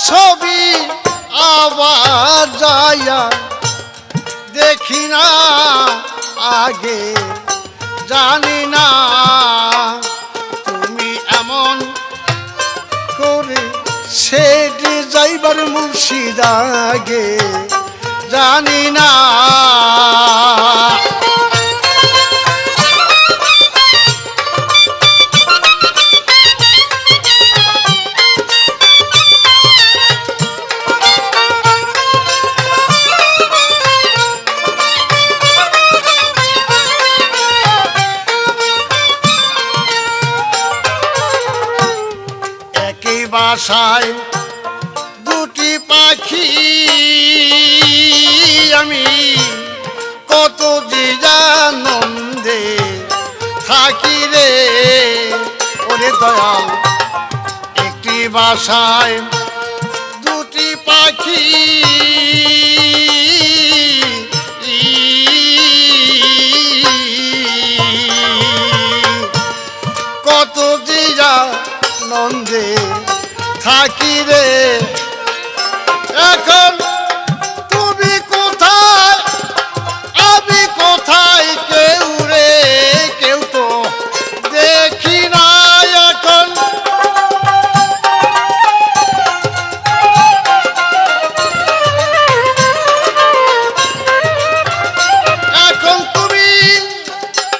ছবি আবার যাইয়া দেখি না আগে জানি না তুমি এমন করে সেটি যাইবার মুর্শিদ আগে জানি না একই বাসায় দুটি পাখি আমি কত যে আনন্দে থাকি রে ওরে দয়াল একটি বাসায় দুটি পাখি কত যে আনন্দে থাকি রে এখন তুমি কোথায় আমি কোথায় কেউ রে কেউ তো দেখি না এখন এখন তুমি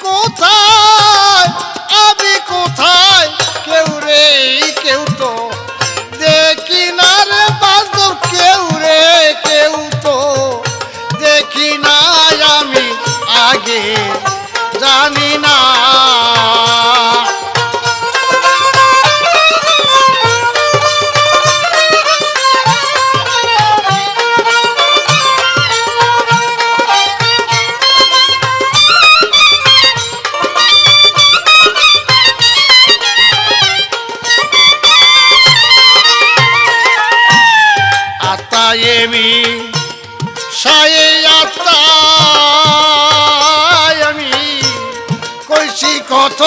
কোথায় আমি কোথায় কেউ রে কেউ তো দেখি না রে বাস্তব কেউ রে কেউ তো দেখি না আমি আগে জানি না আতায়েমি সায়ে আতায় আমি কইছি কত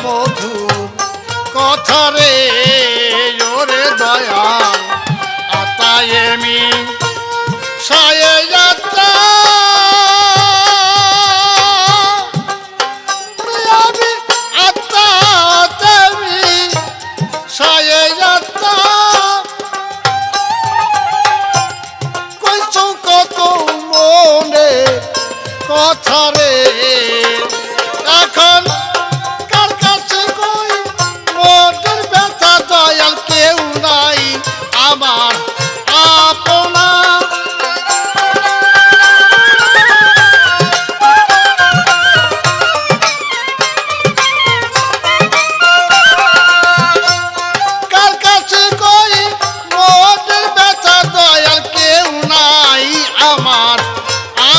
মধু কথা রে ওরে দয়াল আতায়েমি সায়ে আমি আতাতেমি সায়ে কত মনে কথা রে এখন কার কাছে কই মোদের ব্যথা দয়াল কেউ নাই আমার আপনা কার কাছে কই মোদের ব্যথা দয়াল কেউ নাই আমার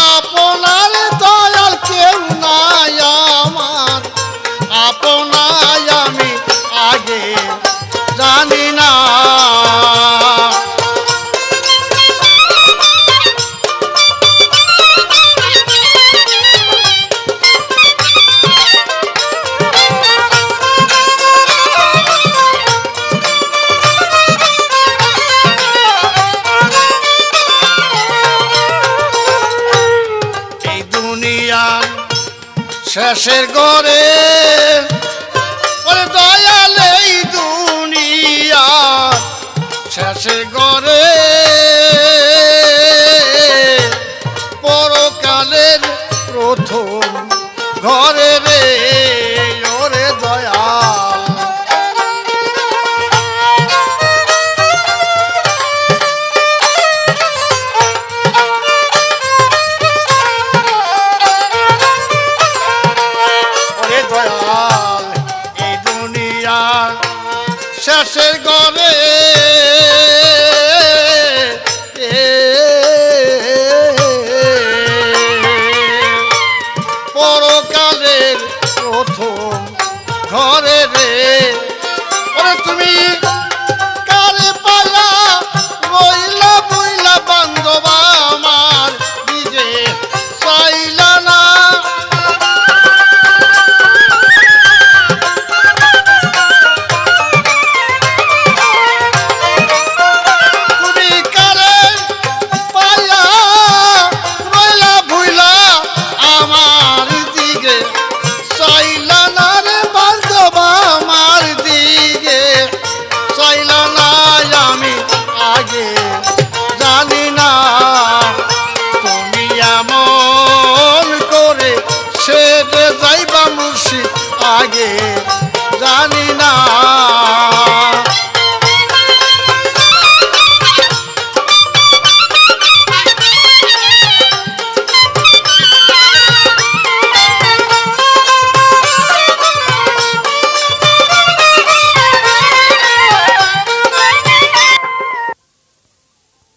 আপনার দয়াল কেউ নাই আমার আপনার আমি আগে জানি না শেষের ঘরে ওরে দয়াল এই দুনিয়া শেষের ঘরে পরকালের প্রথম ঘরে রে ওরে দয়াল দয়াল এই দুনিয়ার শেষের ঘরে পরকালের প্রথম ঘরে রে ওরে তুমি কারে পালা রইলা বইলা বান্ধব আমার নিজে চাইলা না লাগে